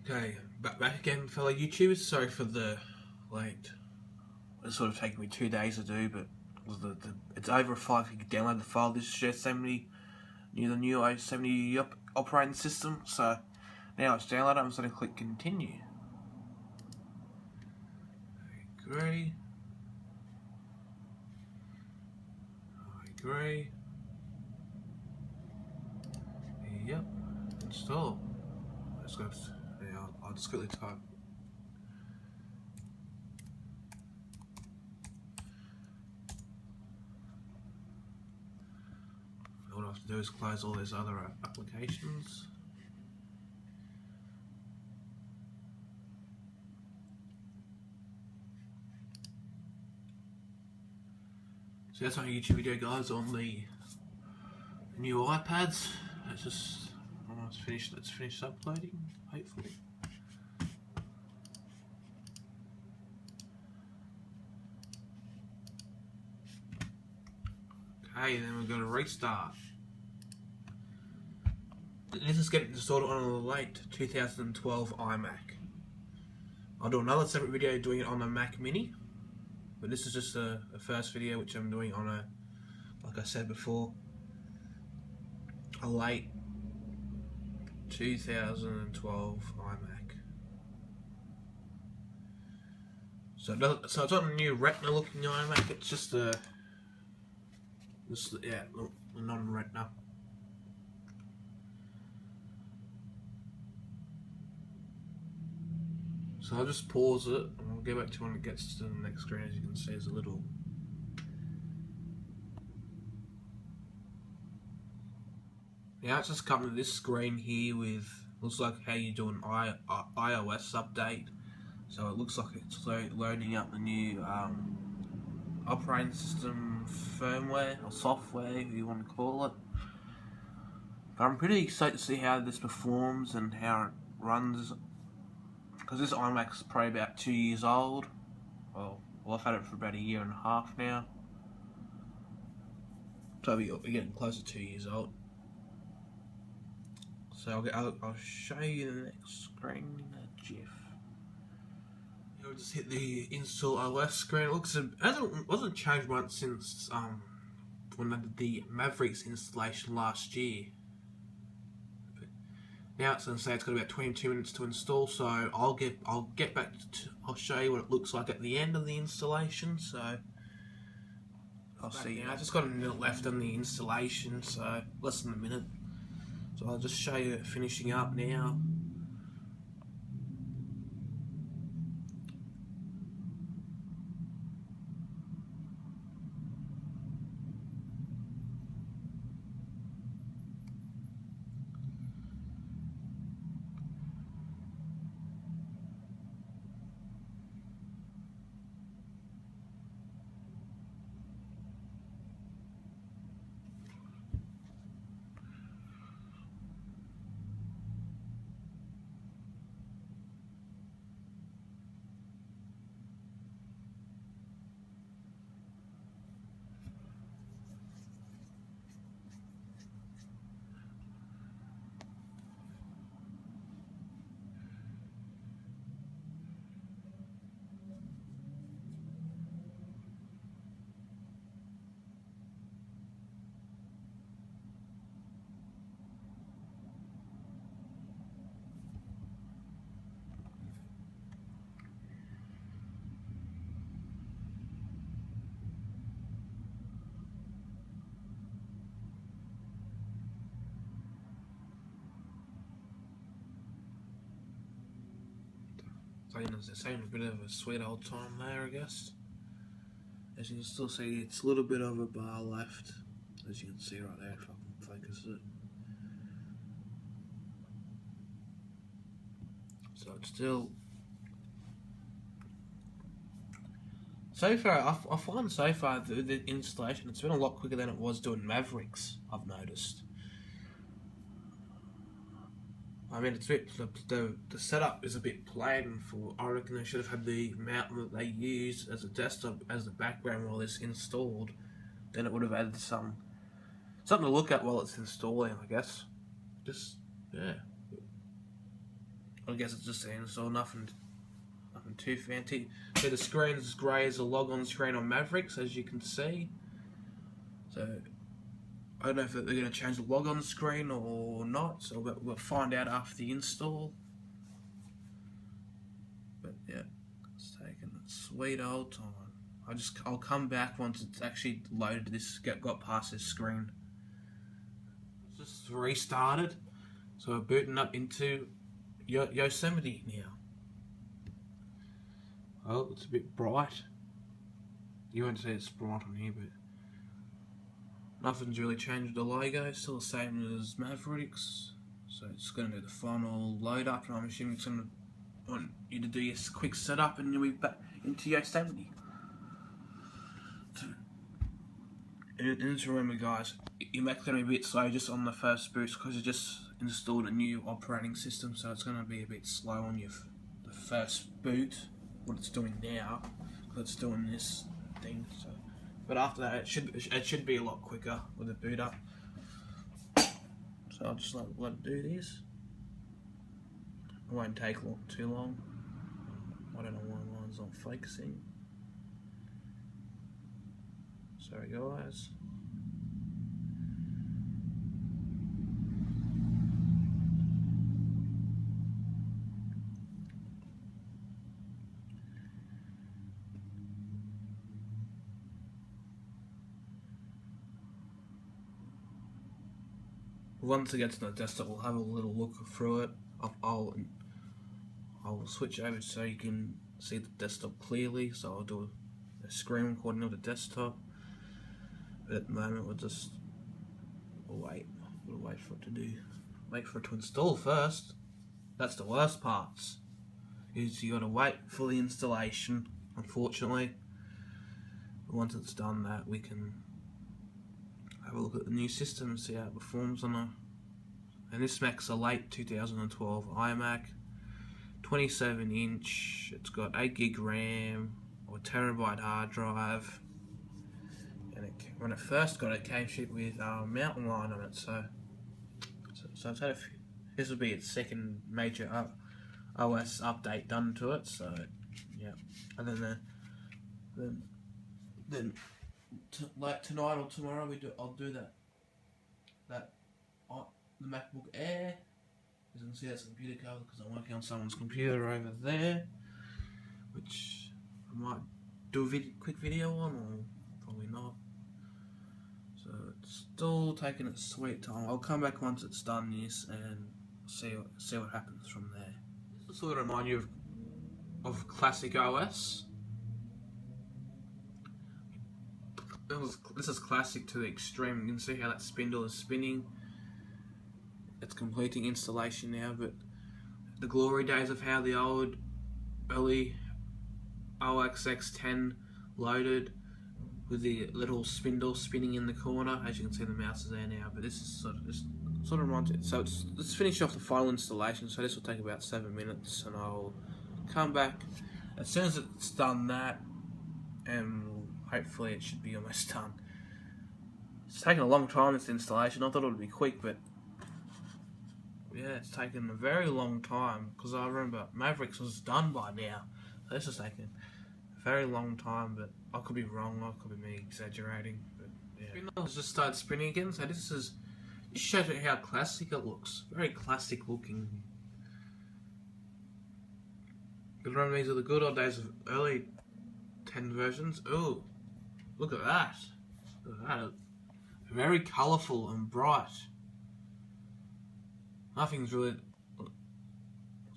Okay, back again, fellow YouTubers. Sorry for the late. It's sort of taken me 2 days to do, but it's over a 5 gig download the file. This is just the new OS X Yosmite operating system. So now it's downloaded. I'm just going to click continue. Agree. I agree. Yep. Install. Let's go. Yeah, I'll just quickly type. All I have to do is close all these other applications. So that's my YouTube video, guys, on the new iPads. Let's finish uploading, hopefully. Okay, then we're going to restart. This is getting installed on a late 2012 iMac. I'll do another separate video doing it on a Mac Mini, but this is just a first video which I'm doing on a, like I said before, a late 2012 iMac. So it's not a new Retina looking iMac, it's just a non-Retina. So I'll just pause it and I'll go back to when it gets to the next screen. As you can see, there's a little. Now it's just coming to this screen here with, looks like how you do an iOS update. So it looks like it's loading up the new operating system firmware or software, if you want to call it. But I'm pretty excited to see how this performs and how it runs, because this iMac's probably about 2 years old. Well, I've had it for about 1.5 years now. So we're getting close to 2 years old. So I'll show you the next screen in a GIF. I'll just hit the install OS screen. It looks wasn't changed once since when I did the Mavericks installation last year. But now it's going to say it's got about 22 minutes to install. So I'll get back to, I'll show you what it looks like at the end of the installation. So I'll see you. I just got a minute left on the installation, so less than a minute. So I'll just show you it finishing up now. It's having a bit of a sweet old time there, I guess. As you can still see, it's a little bit of a bar left, as you can see right there if I can focus it. So it's still, so far, I find so far the installation, it's been a lot quicker than it was doing Mavericks, I've noticed. I mean, it's a bit, the setup is a bit plain. For I reckon they should have had the mountain that they use as a desktop as the background while it's installed. Then it would have added something to look at while it's installing, I guess. Just, yeah. I guess it's just an install, nothing too fancy. So the screen is grey as a logon screen on Mavericks, as you can see. So I don't know if they're going to change the logon screen or not, so we'll find out after the install. But yeah, it's taken a sweet old time. I'll come back once it's actually loaded. Got past this screen. It's just restarted, so we're booting up into Yosemite now. Oh, it's a bit bright. You won't see it's bright on here, but nothing's really changed with the logo. Still the same as Mavericks. So it's going to do the final load up, and I'm assuming it's going to want you to do your quick setup, and you'll be back into Yosemite. And just remember, guys, your Mac's going to be a bit slow just on the first boost because you just installed a new operating system, so it's going to be a bit slow on the first boot. What it's doing now, because it's doing this thing. So, but after that, it should be a lot quicker with the boot up. So I'll just let it do this. It won't take too long. I don't know why mine's not focusing. Sorry guys. Once it gets to the desktop, we'll have a little look through it. I'll switch over so you can see the desktop clearly. So I'll do a screen recording of the desktop. But at the moment, we'll wait. We'll wait for it to wait for it to install first. That's the worst parts. Is you got to wait for the installation. Unfortunately, but once it's done that, we can have a look at the new system and see how it performs on and this Mac's a late 2012 iMac, 27-inch. It's got 8GB RAM or a terabyte hard drive, and when it first got it, came shipped with mountain line on it. So it's had this will be its second major OS update done to it. So yeah, and then like tonight or tomorrow I'll do the MacBook Air. As you can see, that's a computer cover because I'm working on someone's computer over there, which I might do a quick video on, or probably not. So it's still taking its sweet time. I'll come back once it's done this and see what happens from there. This will sort of remind you of classic OS. This is classic to the extreme. You can see how that spindle is spinning. It's completing installation now, but the glory days of how the early OS X 10 loaded with the little spindle spinning in the corner. As you can see, the mouse is there now, but this is sort of reminds it. So let's finish off the final installation. So this will take about 7 minutes, and I'll come back as soon as it's done that, and hopefully it should be almost done. It's taken a long time, this installation. I thought it would be quick, but yeah, it's taken a very long time, because I remember Mavericks was done by now. So this has taken a very long time, but I could be wrong. I could be me exaggerating. But yeah, spindles just started spinning again. So this shows you how classic it looks. Very classic looking. But remember, these are the good old days of early 10 versions. Ooh, look at that. Look at that. Very colourful and bright. Nothing's really.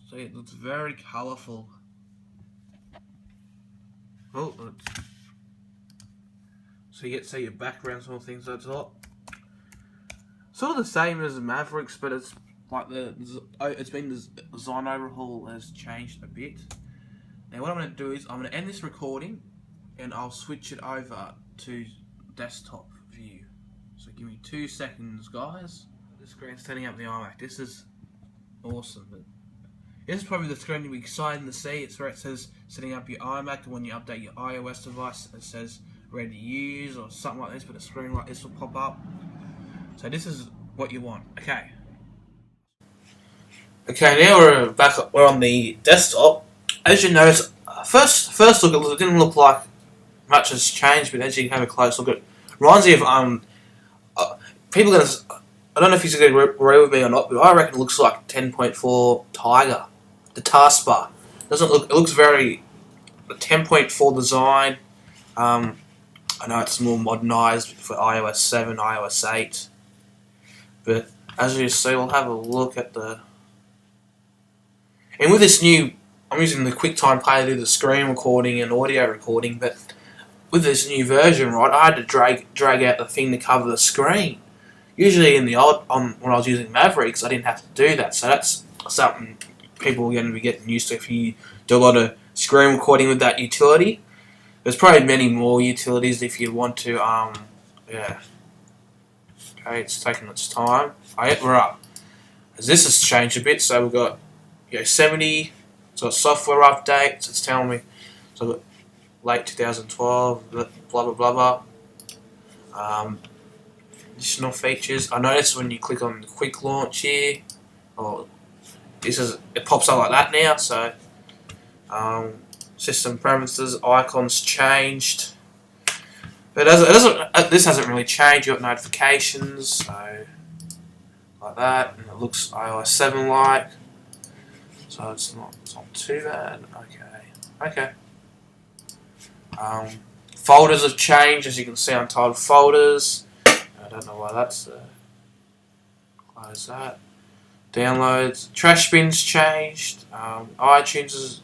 See, it looks very colourful. Oh, so you get to see your background sort of things. So it's sort of the same as Mavericks, but it's like the design overhaul has changed a bit. Now what I'm going to do is I'm going to end this recording, and I'll switch it over to desktop view. So give me 2 seconds, guys. The screen setting up the iMac. This is awesome. But this is probably the screen you'll be excited to see. It's where it says setting up your iMac, and when you update your iOS device, it says ready to use or something like this. But a screen like this will pop up. So this is what you want. Okay. Okay, now we're back. We're on the desktop. As you notice, first look, it didn't look like much has changed, but as you have a close look, it reminds me of people are gonna. I don't know if he's going to agree with me or not, but I reckon it looks like 10.4 Tiger. The taskbar doesn't look. It looks very 10.4 design. I know it's more modernised for iOS 7, iOS 8, but as you see, we'll have a look at the. And with this new, I'm using the QuickTime Player to do the screen recording and audio recording, but with this new version, right, I had to drag out the thing to cover the screen. Usually in the old, when I was using Mavericks, I didn't have to do that, so that's something people are going to be getting used to if you do a lot of screen recording with that utility. There's probably many more utilities if you want to, yeah. Okay, it's taking its time. We're up. As this has changed a bit, so we've got 70, so software updates, it's telling me, so I've got late 2012, blah blah blah blah. Additional features. I noticed when you click on the quick launch here, it pops up like that now, so system parameters, icons changed. But this hasn't really changed. You got notifications, so like that, and it looks iOS 7 like. So it's not too bad. Okay. Folders have changed, as you can see, untitled folders. I don't know why that's there. Close that. Downloads. Trash bin's changed. iTunes is.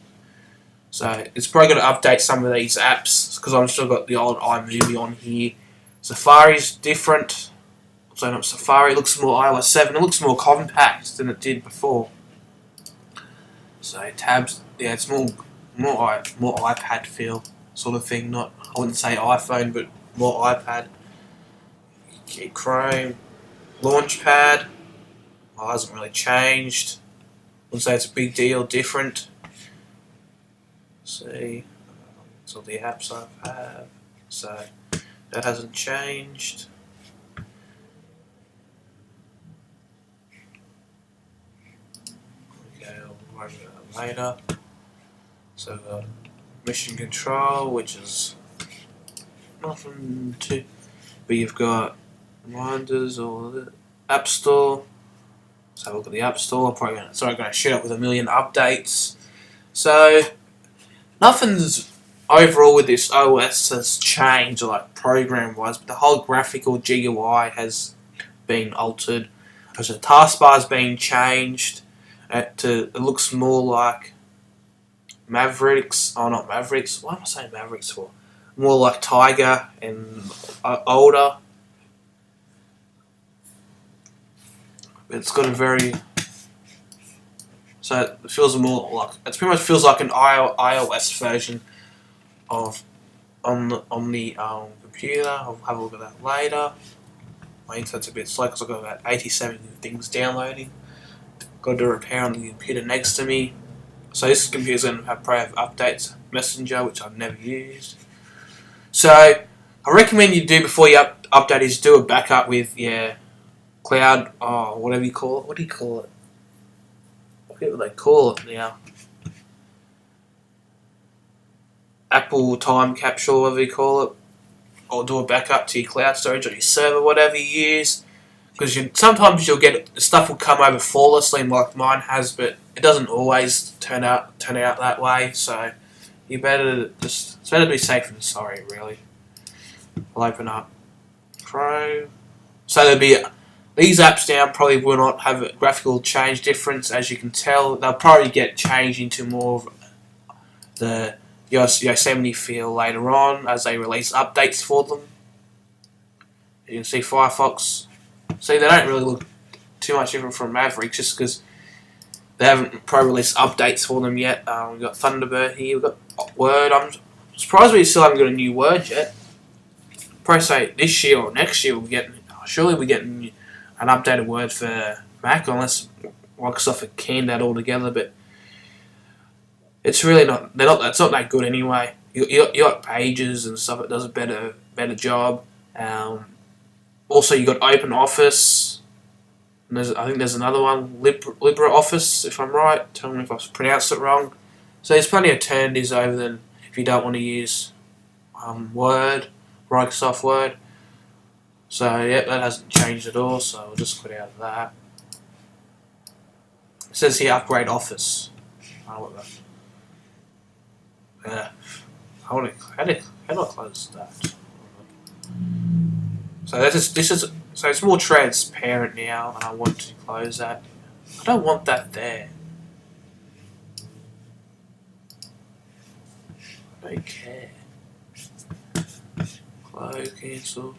So it's probably going to update some of these apps because I've still got the old iMovie on here. Safari's different. So not Safari. It looks more iOS 7. It looks more compact than it did before. So tabs. Yeah, it's more iPad feel sort of thing. Not, I wouldn't say iPhone, but more iPad. Chrome, Launchpad. It hasn't really changed. Wouldn't say it's a big deal, different. See, so the apps I have, so that hasn't changed. Okay, I'll worry about that later. So mission control, which is nothing too, but you've got reminders or the App Store. So have a look at the App Store. I'm probably going to shoot up with a million updates. So nothing's overall with this OS has changed, like program wise, but the whole graphical GUI has been altered. So the taskbar's been changed. It looks more like Mavericks. Oh, not Mavericks. What am I saying Mavericks for? More like Tiger and older. It's got a very, so it feels more like, it pretty much feels like an iOS version of on the computer. I'll have a look at that later. My internet's a bit slow because I've got about 87 things downloading. Got to do a repair on the computer next to me. So this computer's going to probably have updates, Messenger, which I've never used. So I recommend you do before you update is do a backup with cloud, whatever you call it. What do you call it? I forget what they call it now. Apple time capsule, whatever you call it. Or do a backup to your cloud storage or your server, whatever you use. Because sometimes you'll get stuff will come over flawlessly, like mine has, but it doesn't always turn out that way. So you it's better to be safe than sorry, really. I'll open up Chrome. So there'll be. These apps now probably will not have a graphical change difference, as you can tell. They'll probably get changed into more of the Yosemite feel later on as they release updates for them. You can see Firefox. See, they don't really look too much different from Mavericks just because they haven't released updates for them yet. We've got Thunderbird here. We've got Word. I'm surprised we still haven't got a new Word yet. Probably say this year or next year surely we're getting an updated Word for Mac, unless Microsoft have canned that altogether. But it's really not. It's not that good anyway. You got Pages and stuff. It does a better job. Also, you got Open Office. And I think there's another one, LibreOffice, if I'm right. Tell me if I've pronounced it wrong. So there's plenty of alternatives over than if you don't want to use Word, Microsoft Word. So yeah, that hasn't changed at all. So I'll just quit out of that. It says here upgrade Office. I don't know what that. Yeah. How do I close that? So so it's more transparent now, and I want to close that. I don't want that there. I don't care. Close, cancel.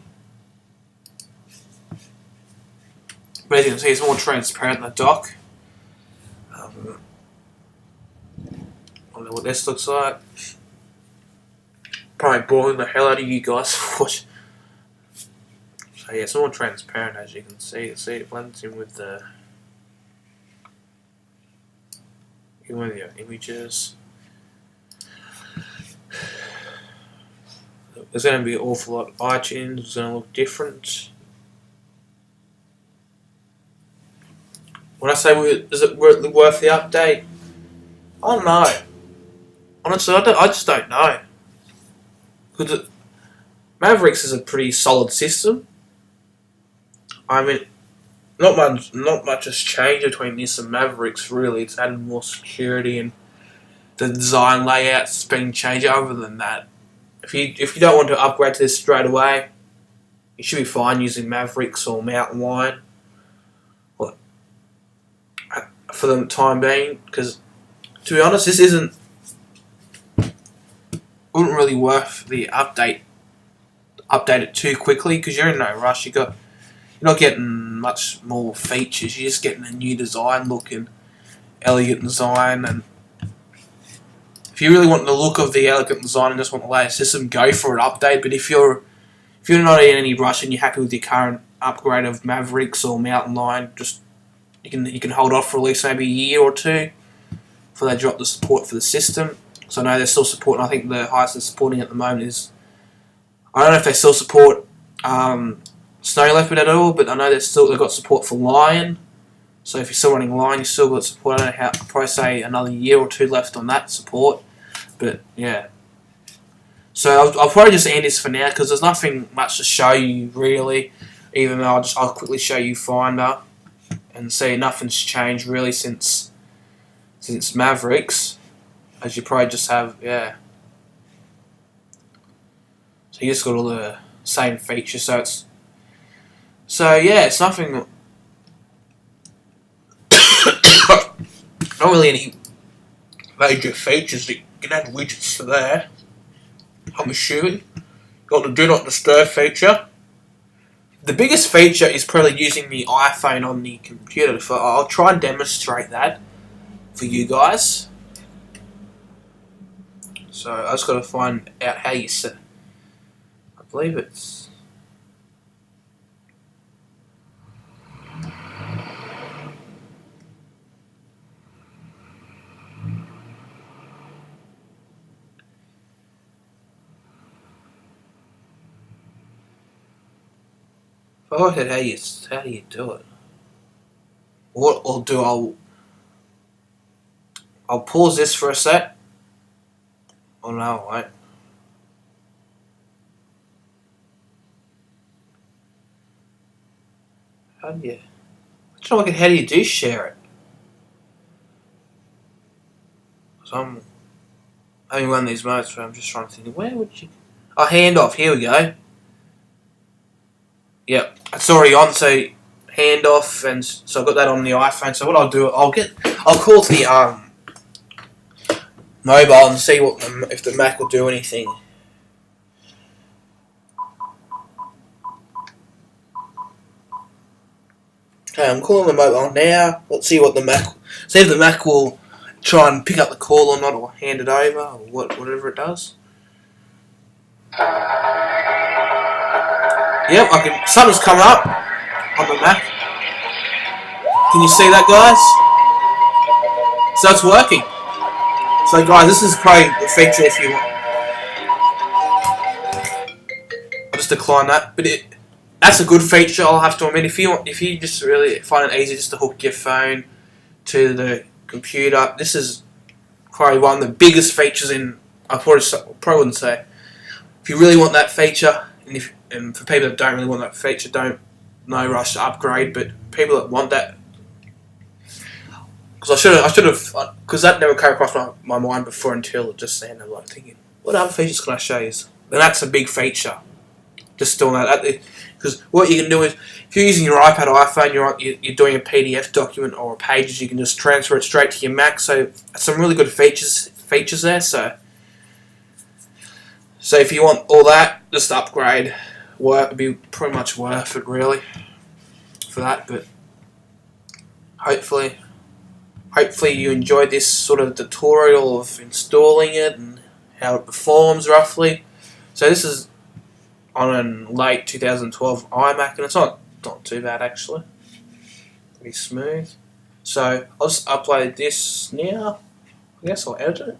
But as you can see, it's more transparent in the dock. I don't know what this looks like. Probably boring the hell out of you guys to watch. So yeah, it's more transparent, as you can see. See, it blends in with the your images. There's going to be an awful lot. iTunes is going to look different. When I say, is it worth the update? I don't know. Honestly, I just don't know. Because Mavericks is a pretty solid system. I mean, not much has changed between this and Mavericks, really. It's added more security and the design layout's been changed. Other than that, if you don't want to upgrade to this straight away, you should be fine using Mavericks or Mountain Lion for the time being. Because to be honest, this wouldn't really worth the update it too quickly, because you're in no rush. You're not getting much more features. You're just getting a new design look and elegant design. And if you really want the look of the elegant design and just want the latest system, go for an update. But if you're not in any rush and you're happy with your current upgrade of Mavericks or Mountain Lion, just you can hold off for at least maybe a year or two before they drop the support for the system. So I know they're still supporting. I think the highest they're supporting at the moment is, I don't know if they still support Snow Leopard at all, but I know they've got support for Lion. So if you're still running Lion, you still got support. I don't know how. I'll probably say another year or two left on that support. But yeah. So I'll probably just end this for now, because there's nothing much to show you really. Even though I'll quickly show you Finder and see nothing's changed really since Mavericks. As you probably just have, yeah. So you just got all the same features. So yeah, it's nothing. Not really any major features. You can add widgets to there, I'm assuming. Got the Do Not Disturb feature. The biggest feature is probably using the iPhone on the computer. I'll try and demonstrate that for you guys. So I just got to find out how you set. I believe it's. I forgot how do you do it? What I'll do, I'll pause this for a sec. Oh no, wait. How do you? I'm trying to look at how do you do share it. So I'm having one of these moments where I'm just trying to think, where would you? Oh, handoff. Here we go. Yep, it's already on. So handoff, and so I've got that on the iPhone. So what I'll do, I'll call the mobile and see if the Mac will do anything. Okay, I'm calling the mobile now. Let's see what see if the Mac will try and pick up the call or not, or hand it over, or whatever it does. Yep, something's coming up on the Mac. Can you see that, guys? So it's working. So guys, this is probably the feature if you want. I'll just decline that, but that's a good feature, I'll have to admit. If you just really find it easy just to hook your phone to the computer, this is probably one of the biggest features in. I probably wouldn't say. If you really want that feature, and for people that don't really want that feature, no rush to upgrade. But people that want that, because I should have, because that never came across my mind before until just saying, I'm like thinking, what other features can I show you? And that's a big feature. Just doing that, because what you can do is, if you're using your iPad or iPhone, you're doing a PDF document or pages, you can just transfer it straight to your Mac. So some really good features there. So if you want all that, just upgrade. It'd be pretty much worth it, really, for that. But hopefully you enjoyed this sort of tutorial of installing it and how it performs roughly. So this is on a late 2012 iMac, and it's not too bad actually. Pretty smooth. So I'll just upload this now. I guess I'll edit it.